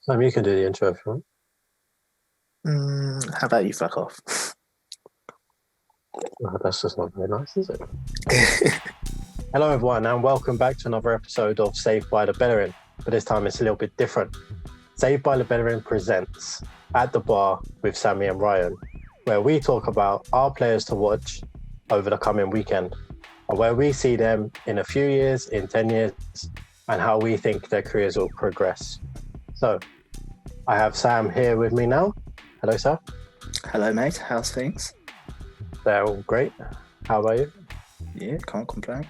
Sam, you can do the intro if you want. How about you fuck off? Oh, that's just not very nice, is it? Hello, everyone, and welcome back to another episode of Saved by the Bellerin. But this time it's a little bit different. Saved by the Bellerin presents At the Bar with Sammy and Ryan, where we talk about our players to watch over the coming weekend, and where we see them in a few years, in 10 years, and how we think their careers will progress. So, I have Sam here with me now. Hello, Sam. Hello, mate. How's things? They're all great. How about you? Yeah, can't complain.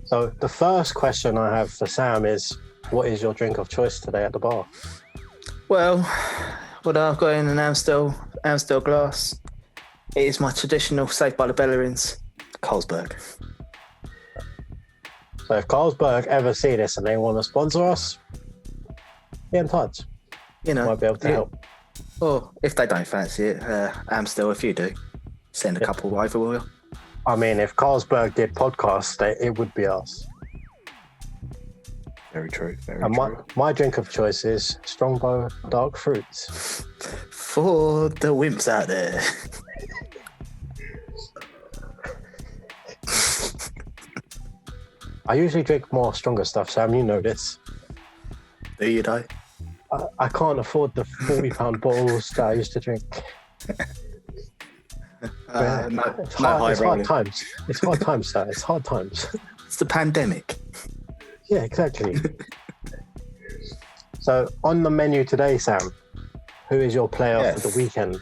So the first question I have for Sam is, what is your drink of choice today at the bar? Well, what I've got in an Amstel glass, it is my traditional Saved by the Bellerins, Carlsberg. So if Carlsberg ever see this and they want to sponsor us, get in touch. You know, Might be able to help. Or if they don't fancy it, Amstel, if you do, send a couple over, will you? I mean, if Carlsberg did podcasts, it would be us. Very true. And my drink of choice is Strongbow Dark Fruits. For the wimps out there. I usually drink more stronger stuff, Sam. You know this. Do you though? I can't afford the £40 bottles that I used to drink. It's hard times. It's hard times, sir. It's hard times. It's the pandemic. Yeah, exactly. So on the menu today, Sam, who is your player for the weekend?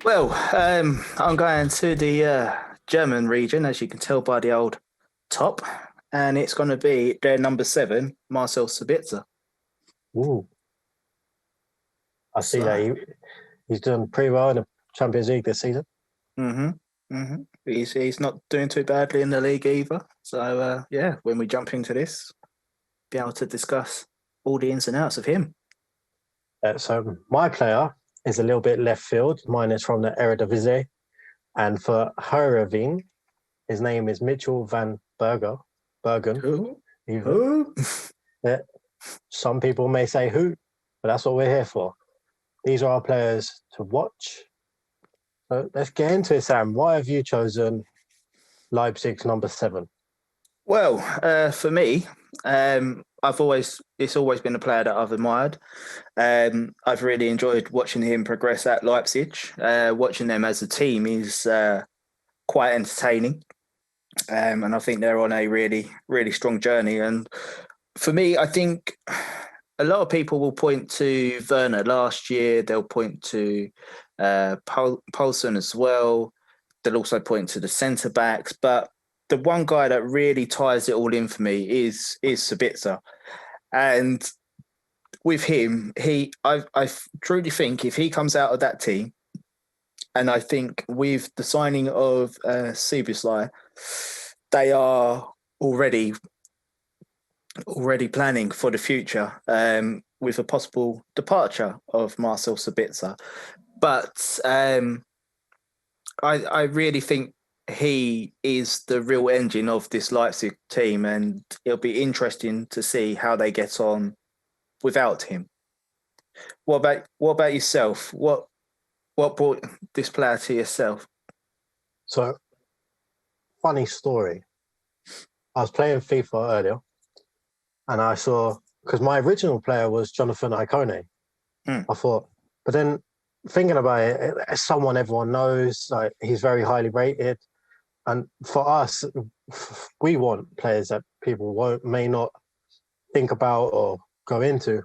Well, I'm going to the German region, as you can tell by the old top, and it's going to be their number 7, Marcel Sabitzer. Ooh. I see that he's done pretty well in the Champions League this season. He's not doing too badly in the league either. So, when we jump into this, be able to discuss all the ins and outs of him. So my player is a little bit left field. Mine is from the Eredivisie. And for Heerenveen, his name is Mitchell VanBergen. Who? Yeah. Some people may say who, but that's what we're here for. These are our players to watch. So let's get into it, Sam. Why have you chosen Leipzig's number 7? Well, for me, it's always been a player that I've admired. I've really enjoyed watching him progress at Leipzig. Watching them as a team is quite entertaining. And I think they're on a really, really strong journey. And for me, I think a lot of people will point to Werner last year. They'll point to Parson as well. They'll also point to the centre backs. But the one guy that really ties it all in for me is Sabitzer. And with him, I truly think if he comes out of that team, and I think with the signing of Sabitzer, they are already planning for the future with a possible departure of Marcel Sabitzer. But I really think he is the real engine of this Leipzig team, and it'll be interesting to see how they get on without him. What about yourself? What brought this player to yourself? So, funny story. I was playing FIFA earlier, and I saw, because my original player was Jonathan Icone. I thought, but then thinking about it, as someone everyone knows, like he's very highly rated. And for us, we want players that people may not think about or go into.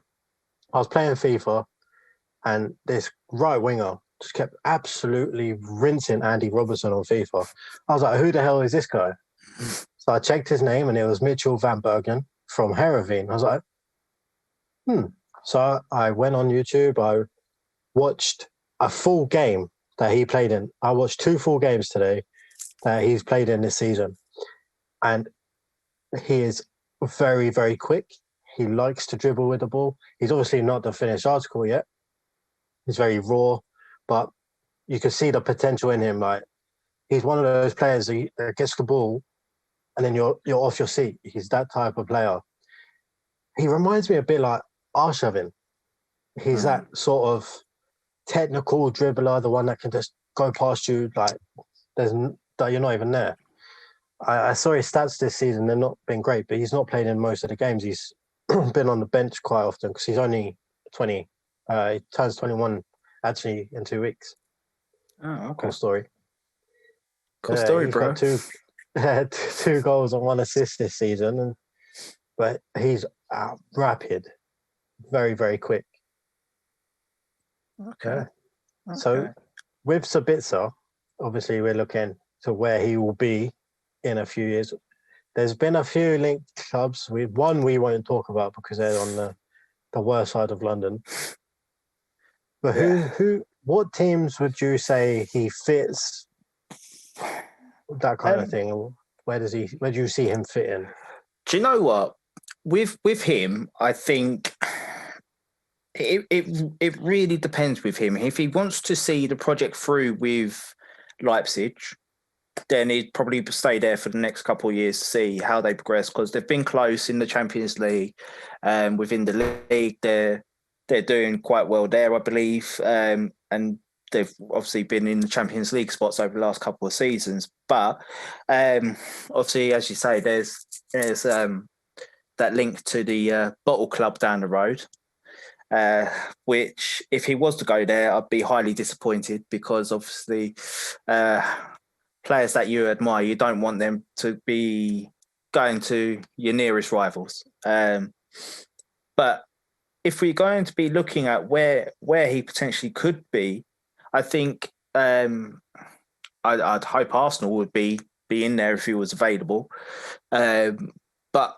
I was playing FIFA, and this right winger just kept absolutely rinsing Andy Robertson on FIFA. I was like, who the hell is this guy? So I checked his name, and it was Mitchell VanBergen from Heerenveen. I was like, So I went on YouTube. I watched a full game that he played in. I watched 2 full games today that he's played in this season. And he is very, very quick. He likes to dribble with the ball. He's obviously not the finished article yet. He's very raw, but you can see the potential in him. Like, he's one of those players that gets the ball and then you're off your seat. He's that type of player. He reminds me a bit like Arshavin. He's that sort of technical dribbler, the one that can just go past you that you're not even there. I saw his stats this season. They're not been great, but he's not played in most of the games. He's been on the bench quite often because he's only 20. He turns 21 actually in 2 weeks. Oh, okay. Cool story. Cool story, bro. He's got two goals and 1 assist this season, but he's rapid, very, very quick. Okay. Yeah. So with Sabitzer, obviously we're looking to where he will be in a few years. There's been a few linked clubs. One we won't talk about because they're on the worst side of London. But what teams would you say he fits? That kind of thing. Where do you see him fit in? Do you know what? With him, I think it really depends with him. If he wants to see the project through with Leipzig, then he'd probably stay there for the next couple of years to see how they progress, because they've been close in the Champions League. Within the league, they're doing quite well there, I believe. And they've obviously been in the Champions League spots over the last couple of seasons. But obviously, as you say, there's that link to the Bottle Club down the road, which if he was to go there, I'd be highly disappointed, because obviously players that you admire, you don't want them to be going to your nearest rivals. But if we're going to be looking at where he potentially could be, I think I'd hope Arsenal would be in there if he was available. But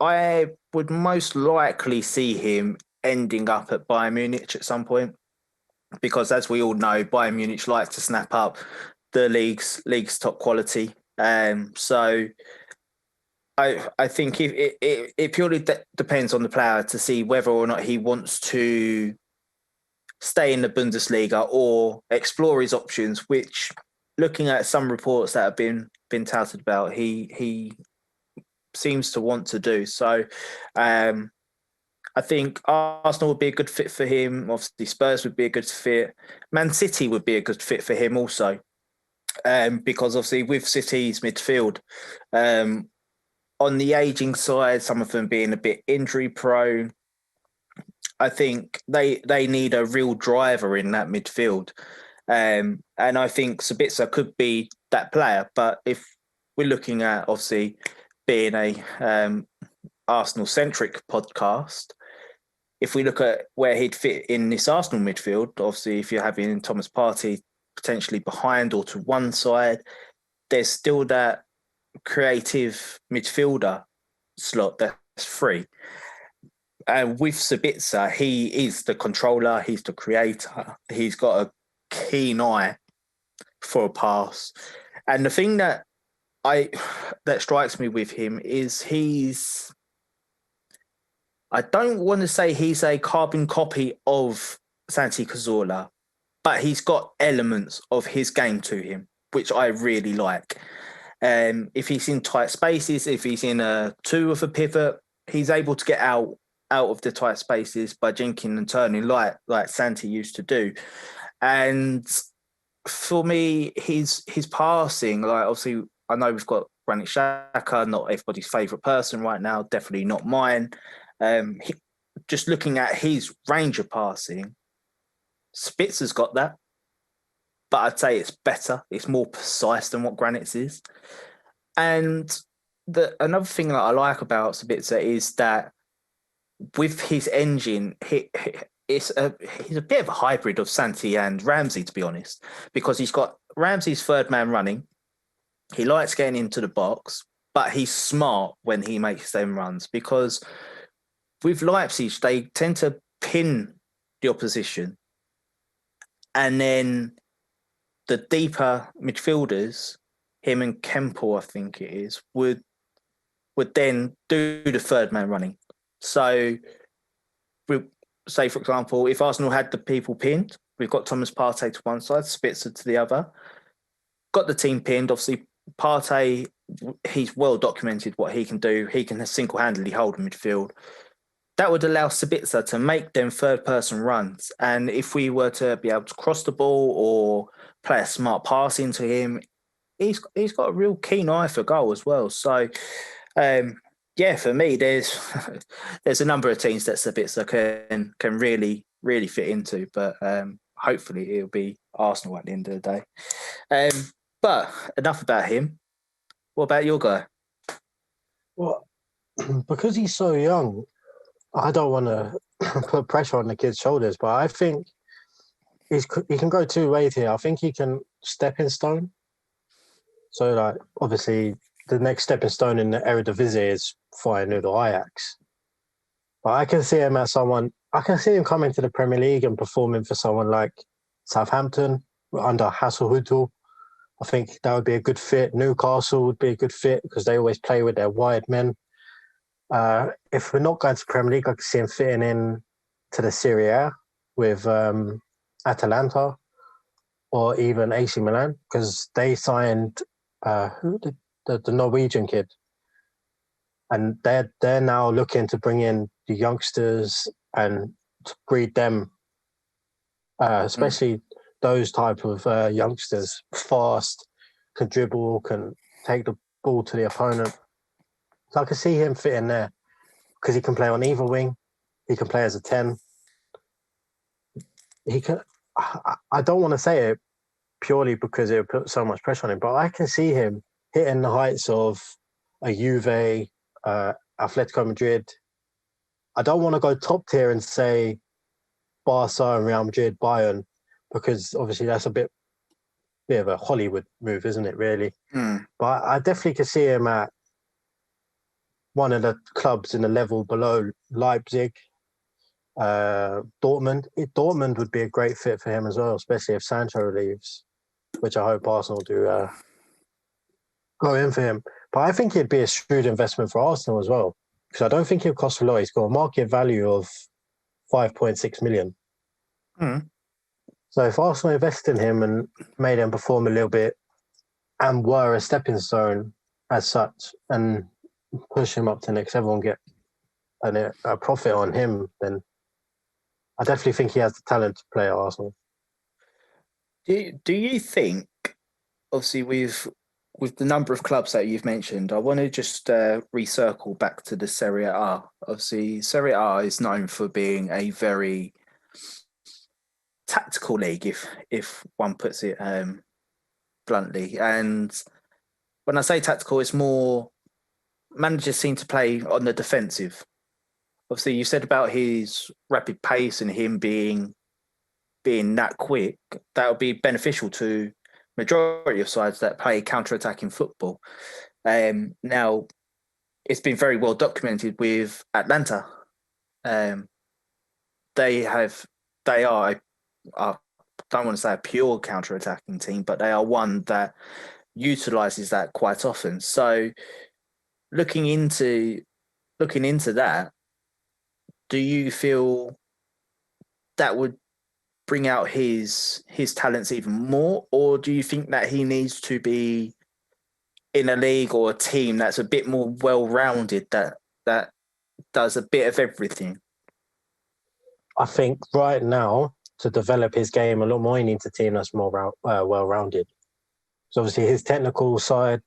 I would most likely see him ending up at Bayern Munich at some point, because as we all know, Bayern Munich like to snap up the league's top quality. So I think it purely depends on the player to see whether or not he wants to stay in the Bundesliga or explore his options, which, looking at some reports that have been touted about, he seems to want to do. So I think Arsenal would be a good fit for him. Obviously, Spurs would be a good fit. Man City would be a good fit for him also, because obviously with City's midfield, on the ageing side, some of them being a bit injury prone, I think they need a real driver in that midfield. And I think Sabitzer could be that player. But if we're looking at, obviously, being a Arsenal-centric podcast, if we look at where he'd fit in this Arsenal midfield, obviously, if you're having Thomas Partey potentially behind or to one side, there's still that creative midfielder slot that's free. And with Sabitzer, he is the controller, he's the creator, he's got a keen eye for a pass. And the thing that strikes me with him is I don't want to say he's a carbon copy of Santi Cazorla, but he's got elements of his game to him, which I really like. If he's in tight spaces, if he's in a two of a pivot, he's able to get out of the tight spaces by jinking and turning like Santi used to do. And for me, his passing, like, obviously, I know we've got Granit Xhaka, not everybody's favourite person right now, definitely not mine. Just looking at his range of passing, Spitzer's got that, but I'd say it's better. It's more precise than what Granit's is. And another thing that I like about Sabitzer is that with his engine, he's a bit of a hybrid of Santi and Ramsey, to be honest, because he's got Ramsey's third man running. He likes getting into the box, but he's smart when he makes them runs, because with Leipzig, they tend to pin the opposition. And then the deeper midfielders, him and Kempel, I think it is, would then do the third man running. So, say, for example, if Arsenal had the people pinned, we've got Thomas Partey to one side, Spitzer to the other, got the team pinned. Obviously, Partey, he's well documented what he can do. He can single-handedly hold a midfield. that would allow Sabitzer to make them third-person runs. And if we were to be able to cross the ball or play a smart pass into him, he's got a real keen eye for goal as well. So, for me, there's there's a number of teams that Sabitzer can really fit into, but hopefully it'll be Arsenal at the end of the day. But enough about him. What about your guy? Well, because he's so young, I don't want to put pressure on the kid's shoulders, but I think he can go two ways here. I think he can stepping stone. So, like, obviously, the next stepping stone in the Eredivisie is Feyenoord or Ajax. But I can see him as someone. I can see him coming to the Premier League and performing for someone like Southampton under Hasselhüttl. I think that would be a good fit. Newcastle would be a good fit because they always play with their wide men. If we're not going to Premier League, I can see him fitting in to the Serie A with Atalanta or even AC Milan because they signed the Norwegian kid, and they're now looking to bring in the youngsters and to breed them, especially those type of youngsters, fast, can dribble, can take the ball to the opponent. So I can see him fitting there because he can play on either wing. He can play as a 10. He can. I don't want to say it purely because it would put so much pressure on him, but I can see him hitting the heights of a Juve, Atletico Madrid. I don't want to go top tier and say Barca and Real Madrid, Bayern, because obviously that's a bit of a Hollywood move, isn't it, really? But I definitely could see him at one of the clubs in the level below Leipzig, Dortmund. Dortmund would be a great fit for him as well, especially if Sancho leaves, which I hope Arsenal do go in for him. But I think it'd be a shrewd investment for Arsenal as well, because I don't think he'll cost a lot. He's got a market value of 5.6 million. So if Arsenal invested in him and made him perform a little bit and were a stepping stone as such and push him up to next level and get a profit on him, then I definitely think he has the talent to play at Arsenal. Do you think, obviously, with the number of clubs that you've mentioned, I want to just recircle back to the Serie A. Obviously, Serie A is known for being a very tactical league, if one puts it bluntly. And when I say tactical, it's more managers seem to play on the defensive. Obviously, you said about his rapid pace and him being that quick, that would be beneficial to majority of sides that play counter-attacking football. Now, it's been very well documented with Atlanta. They are, I don't want to say a pure counter-attacking team, but they are one that utilises that quite often. So, looking into that, do you feel that would bring out his talents even more, or do you think that he needs to be in a league or a team that's a bit more well-rounded, that does a bit of everything? I think right now, to develop his game a lot more, he needs a team that's more well-rounded. So obviously his technical side,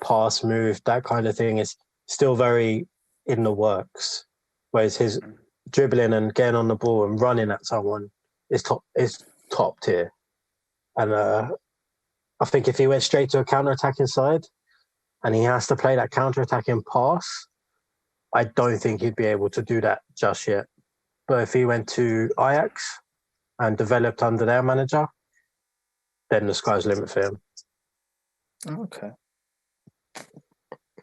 pass, move, that kind of thing is still very in the works, whereas his dribbling and getting on the ball and running at someone is top tier. And I think if he went straight to a counter-attacking side and he has to play that counter-attacking pass, I don't think he'd be able to do that just yet. But if he went to Ajax and developed under their manager, then the sky's the limit for him. Okay.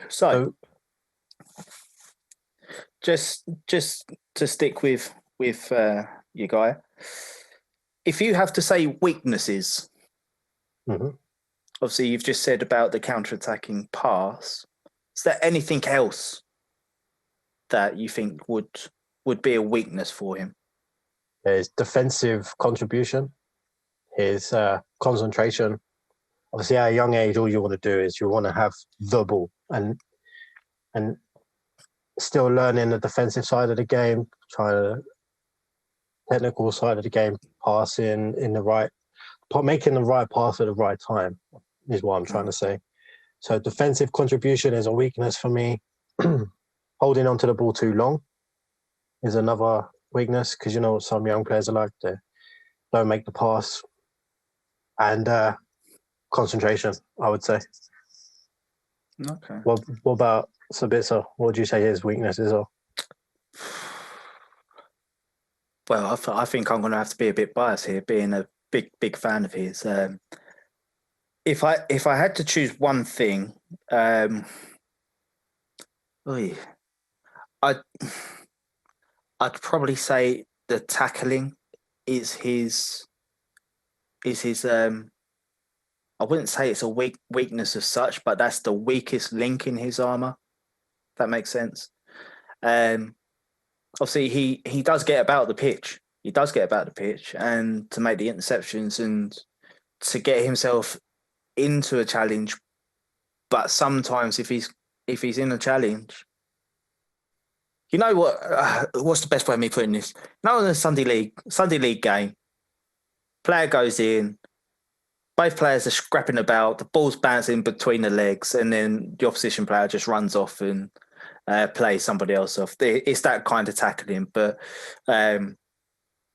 So just to stick with your guy, if you have to say weaknesses, obviously you've just said about the counter-attacking pass. Is there anything else that you think would be a weakness for him? His defensive contribution, his concentration. Obviously, at a young age, all you want to do is you want to have the ball, and still learning the defensive side of the game, technical side of the game, passing in the right, making the right pass at the right time is what I'm trying to say. So defensive contribution is a weakness for me. Holding on to the ball too long is another weakness, because you know what some young players are like, they don't make the pass. And concentration, I would say. Okay. What about Sabitzer? What would you say his weaknesses are? Well, I think I'm going to have to be a bit biased here, being a big fan of his. If I had to choose one thing, I'd probably say the tackling is his. I wouldn't say it's a weakness as such, but that's the weakest link in his armor. If that makes sense. Obviously, he does get about the pitch. He does get about the pitch, and to make the interceptions and to get himself into a challenge. But sometimes, if he's in a challenge, you know what? What's the best way of me putting this? Now in a Sunday league game, player goes in. Both players are scrapping about. The ball's bouncing between the legs, and then the opposition player just runs off and plays somebody else off. It's that kind of tackling, but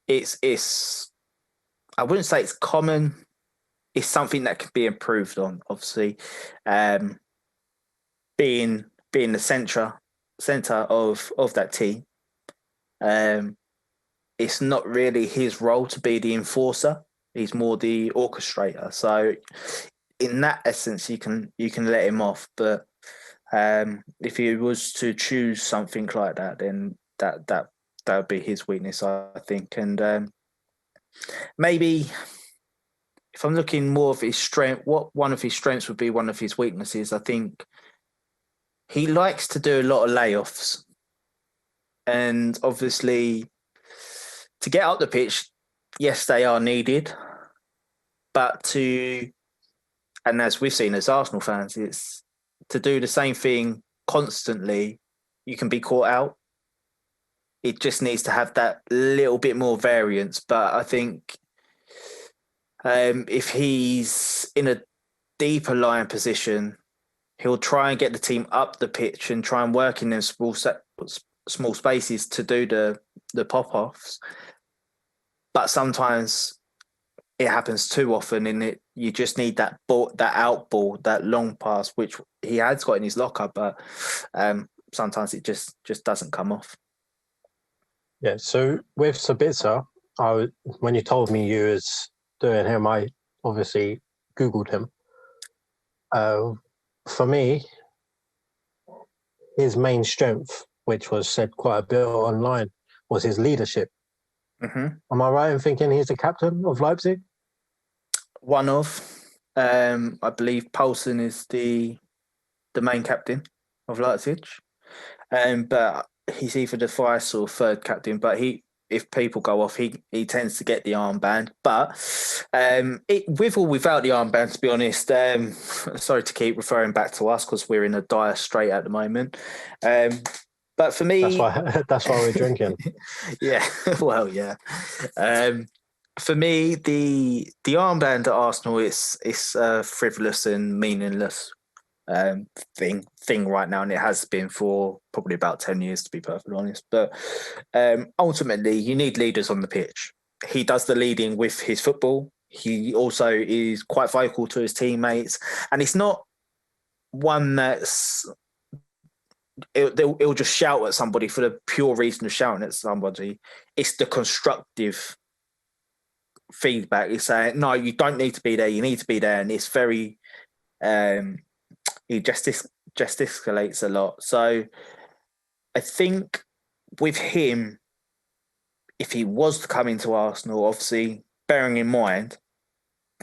it's. I wouldn't say it's common. It's something that can be improved on. Obviously, being the center of that team, it's not really his role to be the enforcer. He's more the orchestrator. So in that essence, you can let him off. But if he was to choose something like that, then that would be his weakness, I think. And maybe if I'm looking more of his strength, what one of his strengths would be one of his weaknesses, I think he likes to do a lot of layoffs. And obviously, to get up the pitch, yes, they are needed. But and as we've seen as Arsenal fans, it's to do the same thing constantly, you can be caught out. It just needs to have that little bit more variance. But I think if he's in a deeper line position, he'll try and get the team up the pitch and try and work in them small spaces to do the pop-offs. But sometimes it happens too often, and you just need that out ball, that long pass, which he has got in his locker, but sometimes it just doesn't come off. Yeah. So with Sabitzer, when you told me you was doing him, I obviously Googled him. For me, his main strength, which was said quite a bit online, was his leadership. Mm-hmm. Am I right in thinking he's the captain of Leipzig? One of, I believe Parson is the main captain of Leipzig, but he's either the vice or third captain. But if people go off, he tends to get the armband. But with or without the armband, to be honest, sorry to keep referring back to us because we're in a dire strait at the moment. But for me, that's why we're drinking. Yeah, well, yeah. For me, the armband at Arsenal is a frivolous and meaningless thing right now, and it has been for probably about 10 years, to be perfectly honest. But ultimately, you need leaders on the pitch. He does the leading with his football. He also is quite vocal to his teammates, and it's not one that's it'll just shout at somebody for the pure reason of shouting at somebody. It's the constructive feedback. It's saying, no, you don't need to be there. You need to be there. And it's very, he gesticulates a lot. So I think with him, if he was to come into Arsenal, obviously bearing in mind,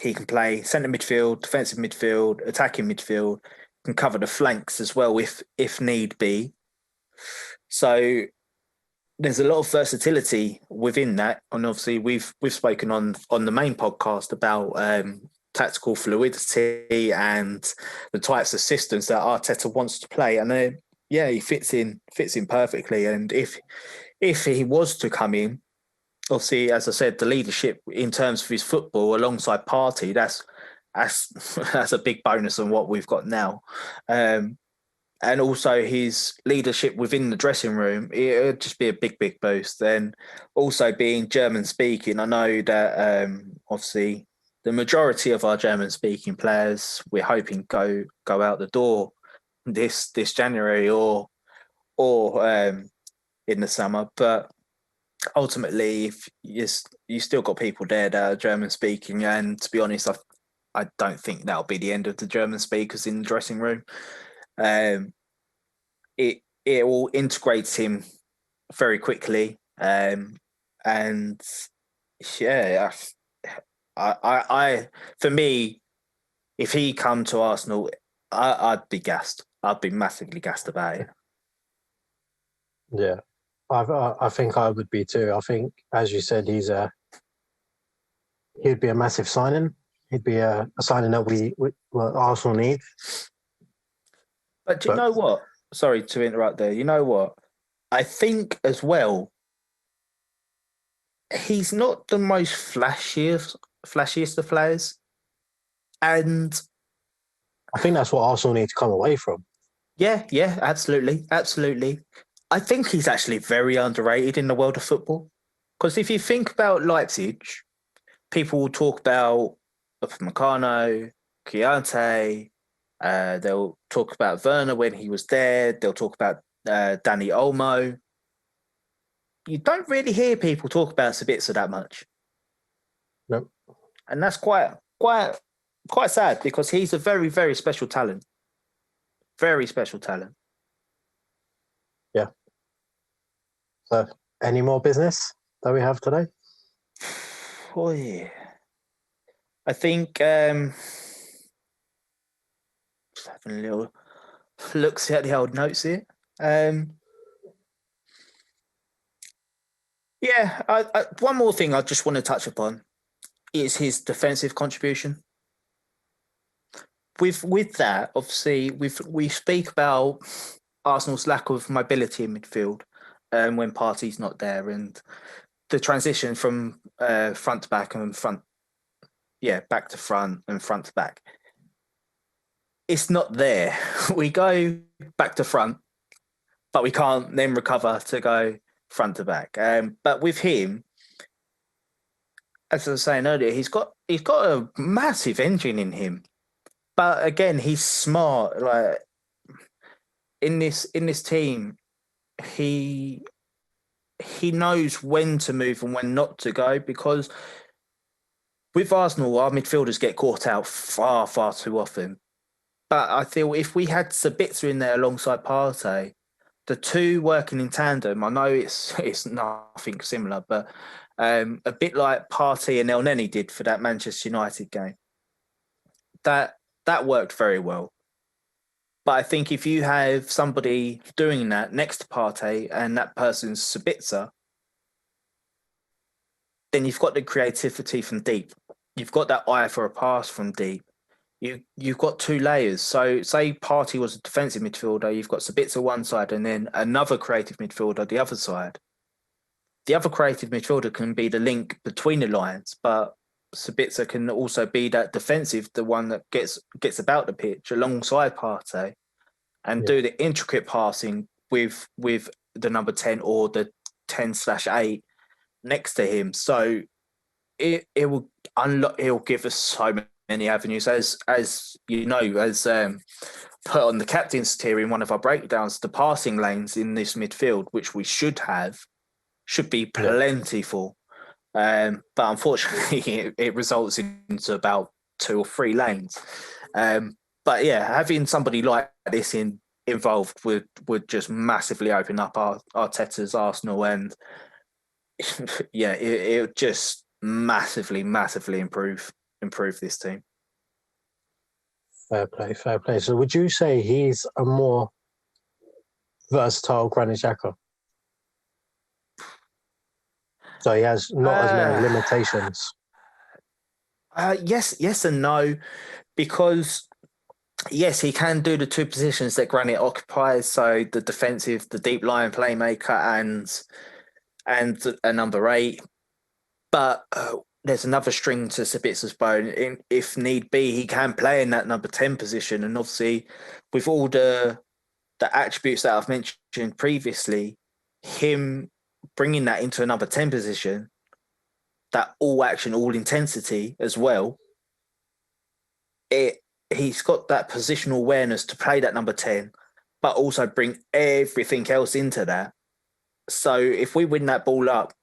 he can play centre midfield, defensive midfield, attacking midfield, can cover the flanks as well if need be. So there's a lot of versatility within that, and obviously we've spoken on the main podcast about tactical fluidity and the types of systems that Arteta wants to play, and Yeah, he fits in perfectly. And if he was to come in, obviously, as I said, the leadership in terms of his football alongside Partey, that's that's a big bonus on what we've got now. And also his leadership within the dressing room, it would just be a big boost. Then also being German speaking, I know that obviously the majority of our German speaking players we're hoping go out the door this January or in the summer, but ultimately, if you still got people there that are German speaking, and to be honest, I don't think that'll be the end of the German speakers in the dressing room. It will integrate him very quickly, and yeah, I for me, if he come to Arsenal, I'd be gassed. I'd be massively gassed about it. Yeah, I think I would be too. I think, as you said, he'd be a massive signing. He'd be a signing that we Arsenal need. But do you know what? Sorry to interrupt there. You know what? I think as well, he's not the most flashiest of players. And I think that's what Arsenal need to come away from. Yeah, absolutely. I think he's actually very underrated in the world of football. Because if you think about Leipzig, people will talk about Upamecano, Chiante, they'll talk about Werner when he was there, they'll talk about Dani Olmo. You don't really hear people talk about Sabitzer that much. No. And that's quite sad because he's a very, very special talent. Very special talent. Yeah. So, any more business that we have today? Oh, yeah. I think just having a little look at the old notes here. Yeah, one more thing I just want to touch upon is his defensive contribution. With that, obviously, we speak about Arsenal's lack of mobility in midfield when Partey's not there, and the transition from front to back and back to front and front to back. It's not there. We go back to front, but we can't then recover to go front to back. But with him, as I was saying earlier, he's got a massive engine in him. But again, he's smart. Like in this team, he knows when to move and when not to go, because with Arsenal, our midfielders get caught out far too often. But I feel if we had Sabitzer in there alongside Partey, the two working in tandem, I know it's nothing similar, but a bit like Partey and El Neni did for that Manchester United game. That worked very well. But I think if you have somebody doing that next to Partey and that person's Sabitzer, then you've got the creativity from deep. You've got that eye for a pass from deep. You've got two layers. So say Partey was a defensive midfielder, you've got Sabitzer one side and then another creative midfielder the other side. The other creative midfielder can be the link between the lines, but Sabitzer can also be that defensive, the one that gets about the pitch alongside Partey and do the intricate passing with the number 10 or the 10/8 next to him. So it will unlock. It will give us so many avenues, as you know, as put on the captain's tier in one of our breakdowns. The passing lanes in this midfield, which we should be plentiful. But unfortunately, it results into about 2 or 3 lanes. But yeah, having somebody like this involved would just massively open up our Arteta's Arsenal, and yeah, it would just massively improve this team. Fair play. So would you say he's a more versatile Granit Xhaka? So he has not as many limitations. Yes and no, because yes, he can do the two positions that Granit occupies, so the defensive, the deep line playmaker, and a number 8. But there's another string to Sabitzer's bow. If need be, he can play in that number 10 position. And obviously, with all the attributes that I've mentioned previously, him bringing that into a number 10 position, that all action, all intensity as well, he's got that positional awareness to play that number 10, but also bring everything else into that. So if we win that ball up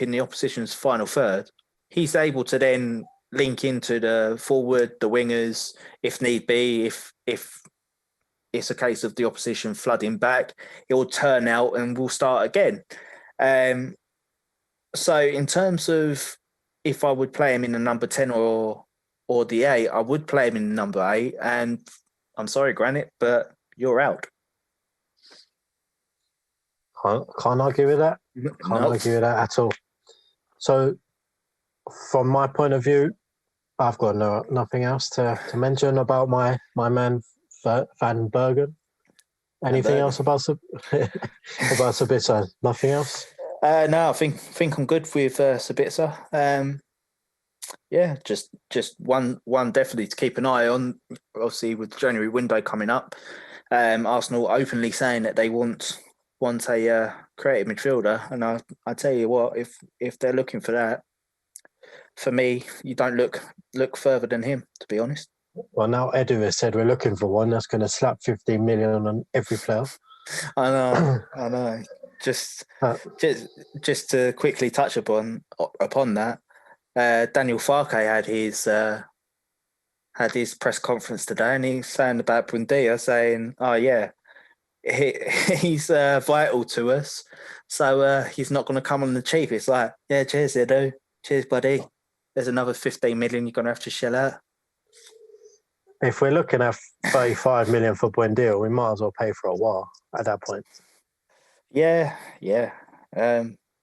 in the opposition's final third, he's able to then link into the forward, the wingers, if need be. If it's a case of the opposition flooding back, he'll turn out and we'll start again. So in terms of if I would play him in the number 10 or the 8, I would play him in the number 8. And I'm sorry, Granit, but you're out. Can't argue with that. Can't argue with that at all. So from my point of view, I've got nothing else to mention about my man VanBergen. Anything else about Sabitzer? Nothing else? No, I think I'm good with Sabitzer. Yeah, just one definitely to keep an eye on. Obviously, with the January window coming up, Arsenal openly saying that they want a creative midfielder, and I tell you what, if they're looking for that, for me, you don't look further than him, to be honest. Well, now Edu has said we're looking for one that's going to slap 15 million on every player. I know. Just to quickly touch upon that, Daniel Farke had his press conference today, and he's saying about Buendia, saying, "Oh yeah, he's vital to us, so he's not going to come on the cheap." It's like, yeah, cheers, Edu, cheers, buddy. There's another 15 million you're going to have to shell out. If we're looking at 35 million for Buendia, we might as well pay for a while at that point. Yeah.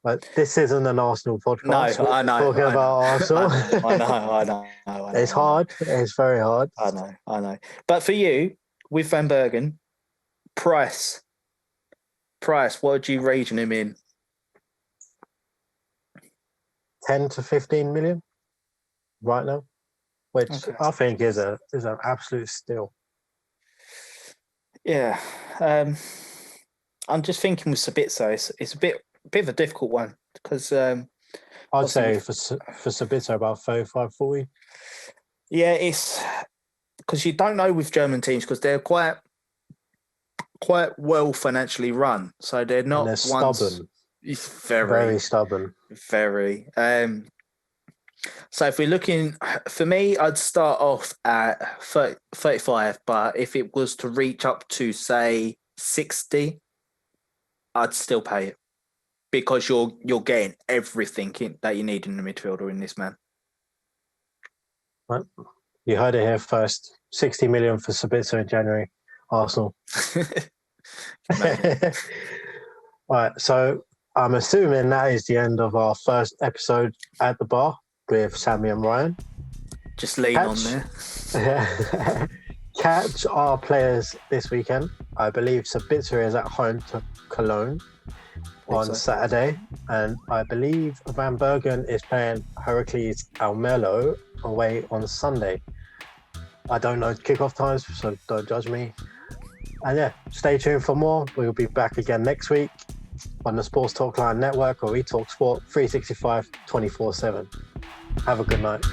But this isn't an Arsenal podcast. No, I know. Talking about Arsenal. I know. It's hard. It's very hard. I know. But for you, with VanBergen, price, what would you region him in? 10 to 15 million right now, which I think is an absolute steal. Yeah. I'm just thinking with Sabitzer, it's a bit of a difficult one because I'd say for Sabitzer about 35, 40. Yeah, it's because you don't know with German teams because they're quite well financially run, so they're not. And they're stubborn. Very stubborn. Very. So if we're looking, for me, I'd start off at 35, but if it was to reach up to say 60, I'd still pay it because you're getting everything that you need in the midfielder in this man. Right. You heard it here first. 60 million for Sabitzer in January, Arsenal. All right, so I'm assuming that is the end of our first episode at the bar with Sammy and Ryan. Just lean on there. Catch our players this weekend. I believe Sabitzer is at home to Cologne on Saturday, and I believe VanBergen is playing Heracles Almelo away on Sunday. I don't know kickoff times, so don't judge me. And yeah, stay tuned for more. We'll be back again next week on the Sports Talk Line Network, where we talk sport 365 24/7. Have a good night.